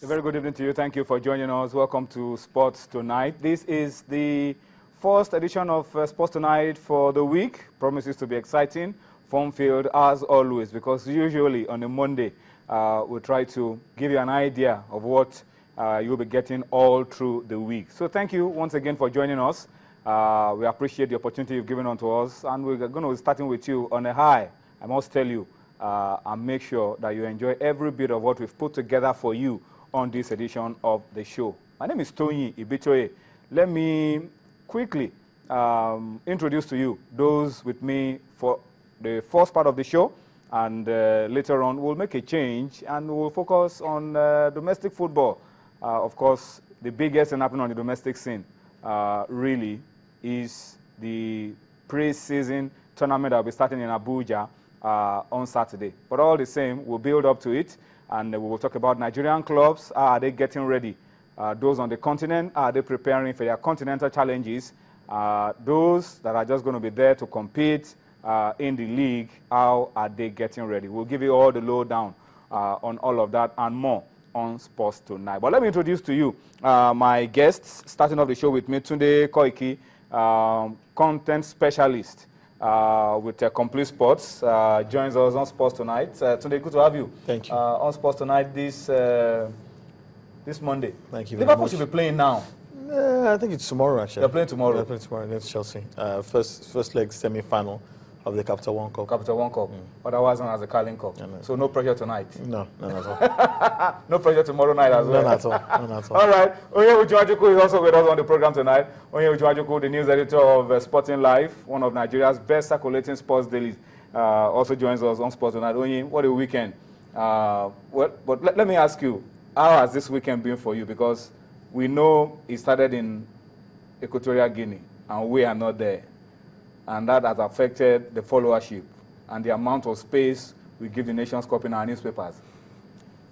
A very good evening to you. Thank you for joining us. Welcome to Sports Tonight. This is the first edition of Sports Tonight for the week. Promises to be exciting, fun-filled as always, because usually on a Monday, we try to give you an idea of what you'll be getting all through the week. So thank you once again for joining us. We appreciate the opportunity you've given unto us, and we're going to be starting with you on a high, I must tell you, and make sure that you enjoy every bit of what we've put together for you on this edition of the show. My name is Tony Ibichoye. Let me quickly introduce to you those with me for the first part of the show, and later on we'll make a change and we'll focus on domestic football. Of course, the biggest thing happening on the domestic scene really is the pre-season tournament that will be starting in Abuja on Saturday. But all the same, we'll build up to it, and we will talk about Nigerian clubs. Are they getting ready? Those on the continent, are they preparing for their continental challenges? Those that are just going to be there to compete in the league, how are they getting ready? We'll give you all the lowdown on all of that and more on Sports Tonight. But let me introduce to you my guests, starting off the show with me, Tunde Koiki, content specialist with Complete Sports, joins us on Sports Tonight. Tunde, good to have you. Thank you. On Sports Tonight this Monday. Thank you. Liverpool should be playing now. I think it's tomorrow, actually. They're playing tomorrow. They're playing tomorrow against Chelsea. First leg semi-final of the Capital One Cup. Capital One Cup, otherwise known as the Carling Cup. Yeah, no. So no pressure tonight. No, none at all. No pressure tomorrow night as well. None at all. None at all. All right. Onye Ujuajuku is also with us on the program tonight. Onye Ujuajuku, the news editor of Sporting Life, one of Nigeria's best circulating sports dailies, also joins us on Sports Tonight. Onye, what a weekend. But let me ask you, how has this weekend been for you? Because we know it started in Equatorial Guinea, and we are not there. And that has affected the followership and the amount of space we give the Nations Cup in our newspapers.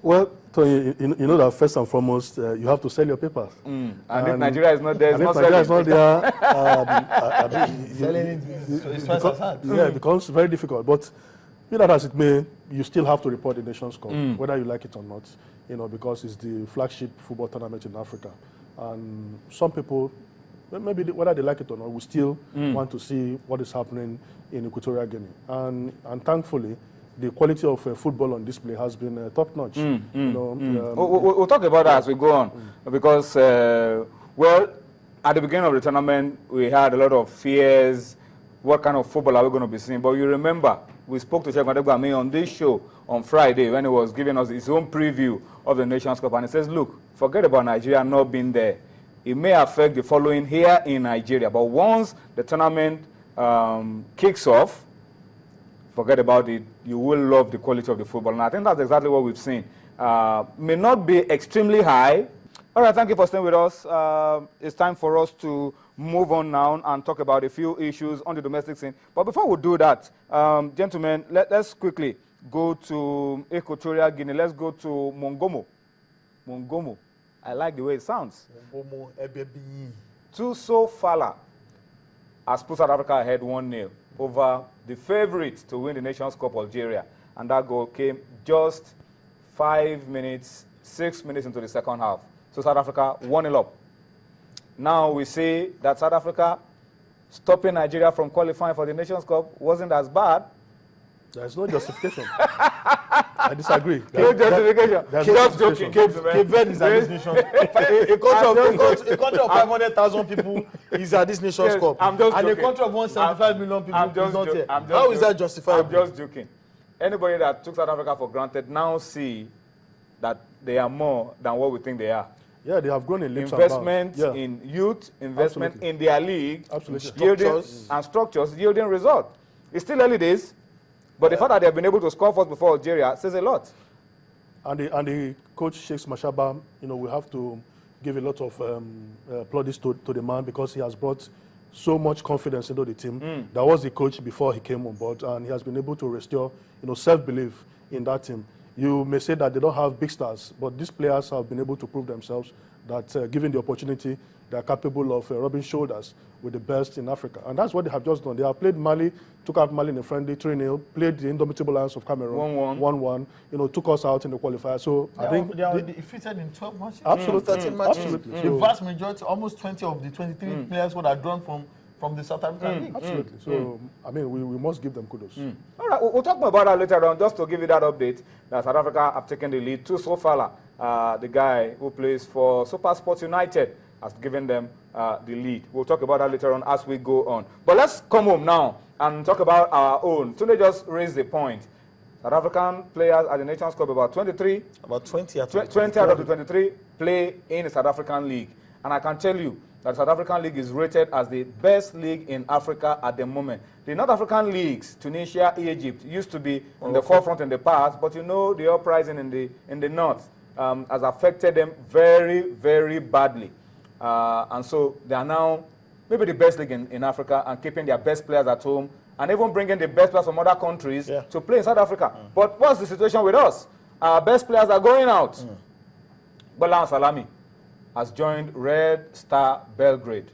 Well, Tony, you know that first and foremost, you have to sell your papers. And if Nigeria is not there, it's and not if Nigeria is not there, it becomes very difficult. But be that as it may, you still have to report the Nations Cup, whether you like it or not, because it's the flagship football tournament in Africa. And some people, maybe whether they like it or not, will still want to see what is happening in Equatorial Guinea. And thankfully, the quality of football on display has been top-notch. We'll talk about that as we go on, because, well, at the beginning of the tournament, we had a lot of fears. What kind of football are we going to be seeing? But you remember, we spoke to Sheikh Adegwami on this show on Friday when he was giving us his own preview of the Nations Cup, and he says, look, forget about Nigeria not being there. It may affect the following here in Nigeria, but once the tournament kicks off, forget about it. You will love the quality of the football. And I think that's exactly what we've seen. May not be extremely high. All right, thank you for staying with us. It's time for us to move on now and talk about a few issues on the domestic scene. But before we do that, gentlemen, let's quickly go to Equatorial Guinea. Let's go to Mongomo. Mongomo. I like the way it sounds. Tuso Fala has put South Africa ahead 1-0 over the favorite to win the Nations Cup, Algeria. And that goal came just 6 minutes into the second half. So South Africa 1-0 up. Now we see that South Africa stopping Nigeria from qualifying for the Nations Cup wasn't as bad. There's no justification. I disagree. No justification. Just joking. Cape Verde is at this nation. A country of 500,000 people is at this Nations Cup. I'm just and joking. A country of 175 million people is not here. How is that justifiable? I'm just joking. Anybody that took South Africa for granted now see that they are more than what we think they are. Yeah, they have grown in leaps investment and bounds. in youth, investment in their league, Absolutely. Structures yielding result. It's still early days, but the fact that they have been able to score first before Algeria says a lot. And the coach Sheikh Mashaba, we have to give a lot of plaudits to the man, because he has brought so much confidence into the team. That was the coach before he came on board, and he has been able to restore self-belief in that team. You may say that they don't have big stars, but these players have been able to prove themselves that given the opportunity, they are capable of rubbing shoulders with the best in Africa. And that's what they have just done. They have played Mali, took out Mali in a friendly 3-0, played the indomitable Lions of Cameroon 1-1, took us out in the qualifier. So I think they are defeated in 12 matches. Absolutely. 13 matches. Absolutely. The vast majority, almost 20 of the 23 players who are drawn from the South African League. Absolutely. So, I mean, we must give them kudos. All right, we'll talk more about that later on. Just to give you that update, that South Africa have taken the lead. Tuso Fala, the guy who plays for Super Sports United, has given them the lead. We'll talk about that later on as we go on. But let's come home now and talk about our own. Tunde just raised the point. South African players at the Nations Cup, about 23. About 20 out of the 23 play in the South African League. And I can tell you that the South African League is rated as the best league in Africa at the moment. The North African leagues, Tunisia, Egypt, used to be in the forefront in the past, but the uprising in the north has affected them very, very badly. And so they are now maybe the best league in Africa and keeping their best players at home and even bringing the best players from other countries to play in South Africa. But what's the situation with us? Our best players are going out. Bola Salami has joined Red Star Belgrade.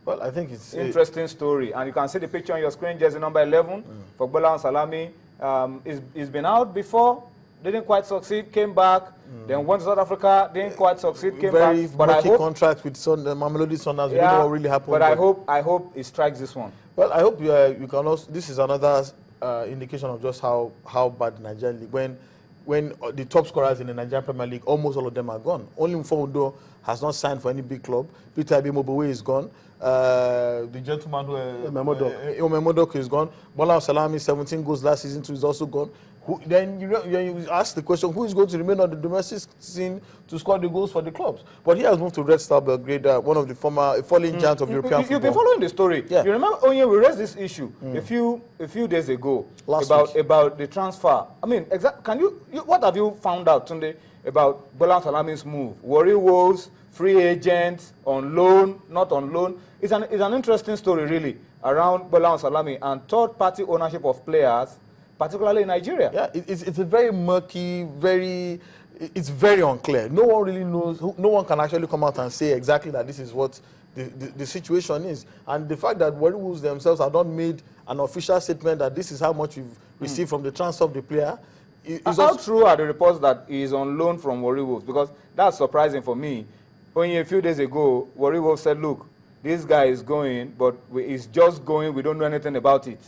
Well, I think it's interesting story. And you can see the picture on your screen, jersey number 11 for Bola Salami. He's been out before, didn't quite succeed, came back, then went to South Africa, didn't quite succeed, came back. But I hope contract with the Mamelodi Sundowns. We don't know what really happened. But I hope he strikes this one. Well, I hope you can also. This is another indication of just how bad Nigerian league. When the top scorers in the Nigerian Premier League, almost all of them are gone. Only Mfondo has not signed for any big club. Peter Abimobowe is gone. The gentleman who Omemodok is gone. Bola Salami, 17 goals last season too, is also gone. Then you ask the question, who is going to remain on the domestic scene to score the goals for the clubs? But he has moved to Red Star Belgrade, one of the former falling giants of European football. You've been following the story. Yeah. You remember, we raised this issue a few days ago about the transfer. I mean, what have you found out, Tunde, about Bola Salami's move? Warri Wolves, free agent, on loan, not on loan. It's an interesting story, really, around Bola Salami and third-party ownership of players, particularly in Nigeria. Yeah, it's a very murky, it's very unclear. No one really knows, no one can actually come out and say exactly that this is what the situation is. And the fact that Warri Wolves themselves have not made an official statement that this is how much we've received from the transfer of the player. How true are the reports that he is on loan from Warri Wolves? Because that's surprising for me. Only a few days ago, Warri Wolves said, look, this guy is going, but he's just going, we don't know anything about it.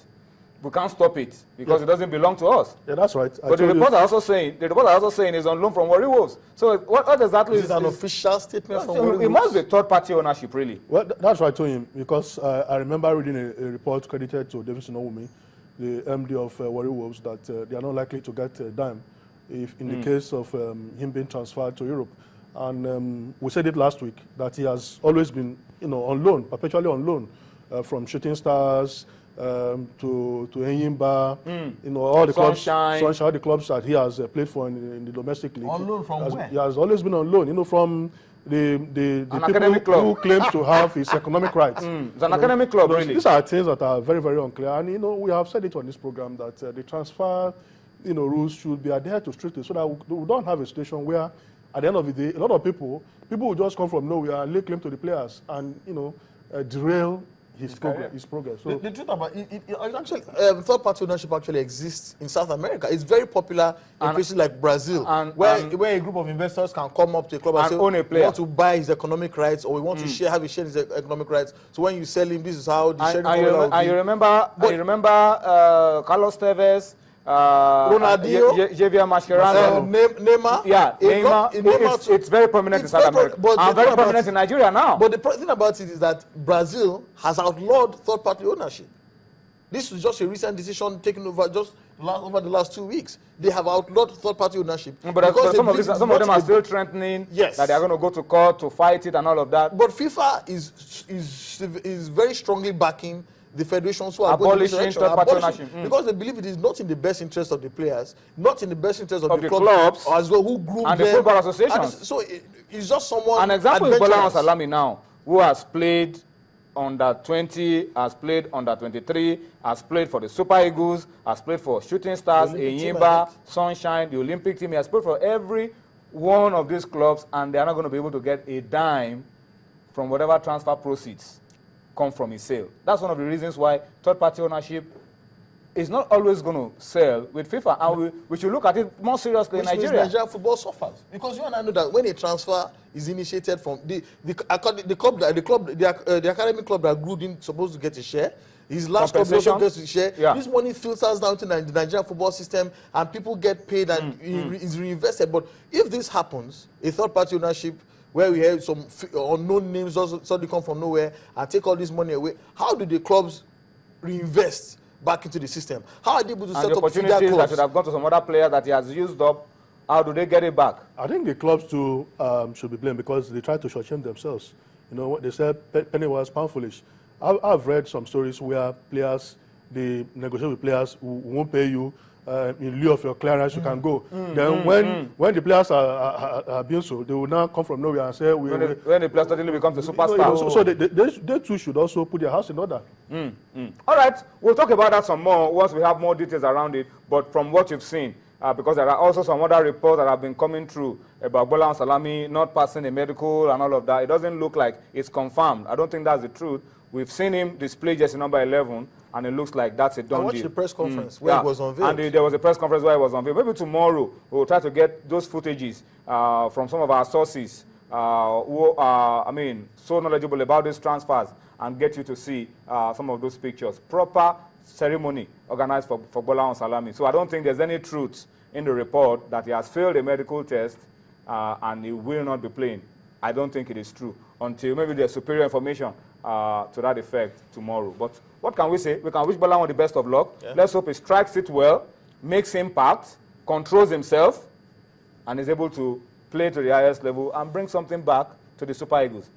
We can't stop it because it doesn't belong to us. Yeah, that's right. But the reports are also saying he's on loan from Warri Wolves. So what exactly is an official statement from Warri Wolves? It must be third-party ownership, really. Well, that's right, to him, because I remember reading a report credited to Davidson Owumi, the MD of Warri Wolves, that they are not likely to get a dime if in the case of him being transferred to Europe. And we said it last week that he has always been, on loan, perpetually on loan, from Shooting Stars to Enyimba, all the clubs, all the clubs that he has played for in the domestic league. On loan from where? He has always been on loan, from the people who claims to have his economic rights. It's an academic club, really. These are things that are very, very unclear. And, we have said it on this program that the transfer, rules should be adhered to strictly so that we don't have a situation where, at the end of the day, a lot of people will just come from nowhere and lay claim to the players and, derail his progress. So the truth about it actually, third-party ownership actually exists in South America. It's very popular in places like Brazil, where a group of investors can come up to a club and say, own a player. We want to buy his economic rights, or we want to have a share in his economic rights. So when you sell him, this is how the sharing formula will be. You remember Carlos Tevez, Ronaldinho, Javier Mascherano, Neymar. Yeah, Neymar. It's very prominent in South America. And very prominent in Nigeria now. But the thing about it is that Brazil has outlawed third-party ownership. This is just a recent decision taken over over the last 2 weeks. They have outlawed third-party ownership. But some of them are still threatening that they are going to go to court to fight it and all of that. But FIFA is very strongly backing the federations who are abolishing third-party ownership because they believe it is not in the best interest of the players, not in the best interest of the clubs, as well, who groom and them, the football associations. So it's just someone. An example is Bola Salami now, who has played under 20, has played under 23, has played for the Super Eagles, has played for Shooting Stars, Enyimba, Sunshine, the Olympic team. He has played for every one of these clubs, and they are not going to be able to get a dime from whatever transfer proceeds come from his sale. That's one of the reasons why third-party ownership is not always going to sell with FIFA, and we should look at it more seriously in Nigeria. Which means Nigerian football suffers, because you and I know that when a transfer is initiated from the academy club that grew in supposed to get a share, his last club also gets a share. Yeah. This money filters down to the Nigerian football system, and people get paid and is reinvested. But if this happens, a third-party ownership where we have some unknown names suddenly come from nowhere and take all this money away, how do the clubs reinvest back into the system? How are they able to set up opportunities that should have gone to some other player that he has used up? How do they get it back? I think the clubs too should be blamed, because they try to shortchange themselves. You know what they said, penny wise, pound foolish. I've read some stories where players, they negotiate with players who won't pay you. In lieu of your clearance, you can go. Then when the players are being sold, they will now come from nowhere and say, when the player suddenly becomes a superstar. So they too should also put their house in order. All right, we'll talk about that some more once we have more details around it. But from what you've seen, because there are also some other reports that have been coming through about Bola Salami not passing a medical and all of that, it doesn't look like it's confirmed. I don't think that's the truth. We've seen him display jersey number 11, and it looks like that's a done deal. I watched the press conference where it was unveiled. And there was a press conference where it was unveiled. Maybe tomorrow we'll try to get those footages from some of our sources who are, so knowledgeable about these transfers, and get you to see some of those pictures. Proper ceremony organized for Bola Salami. So I don't think there's any truth in the report that he has failed a medical test and he will not be playing. I don't think it is true until maybe there's superior information to that effect tomorrow. But what can we say? We can wish Bola the best of luck. Yeah. Let's hope he strikes it well, makes impact, controls himself, and is able to play to the highest level and bring something back to the Super Eagles.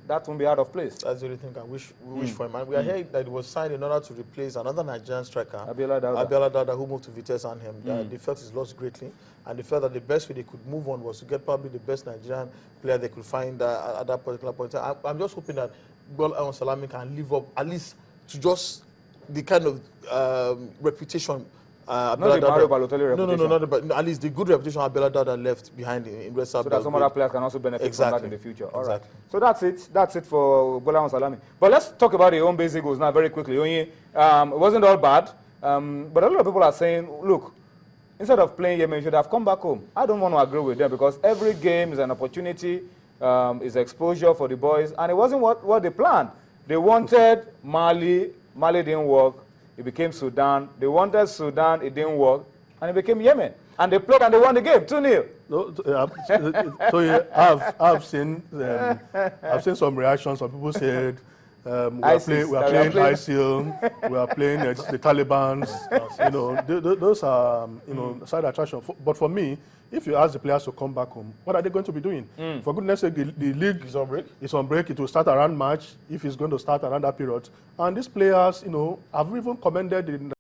That won't be out of place. That's the only thing we wish for him. And we are hearing that it was signed in order to replace another Nigerian striker, Abiola Dauda, who moved to Vitesse Arnhem. They felt he's lost greatly, and they felt that the best way they could move on was to get probably the best Nigerian player they could find at that particular point. I'm just hoping that Bola Salami can live up at least to just the kind of reputation. Not the Mario Balotelli reputation. No, at least the good reputation Abiola Dauda left behind in West South. So that some other players can also benefit from that in the future. All right. So that's it for Bola Salami. But let's talk about the home base Eagles now very quickly. It wasn't all bad, but a lot of people are saying, look, instead of playing Yemen, you should have come back home. I don't want to agree with them, because every game is an opportunity, is exposure for the boys, and it wasn't what they planned. They wanted Mali didn't work. It became Sudan. They wanted Sudan, it didn't work, and it became Yemen. And they played and they won the game 2-0. So I've seen some reactions. Some people said we are playing ISIL, we are playing the Taliban. Those are side attraction. But for me, if you ask the players to come back home, what are they going to be doing? For goodness sake, the league is on break. It's on break. It will start around March, if it's going to start around that period. And these players, have even commended the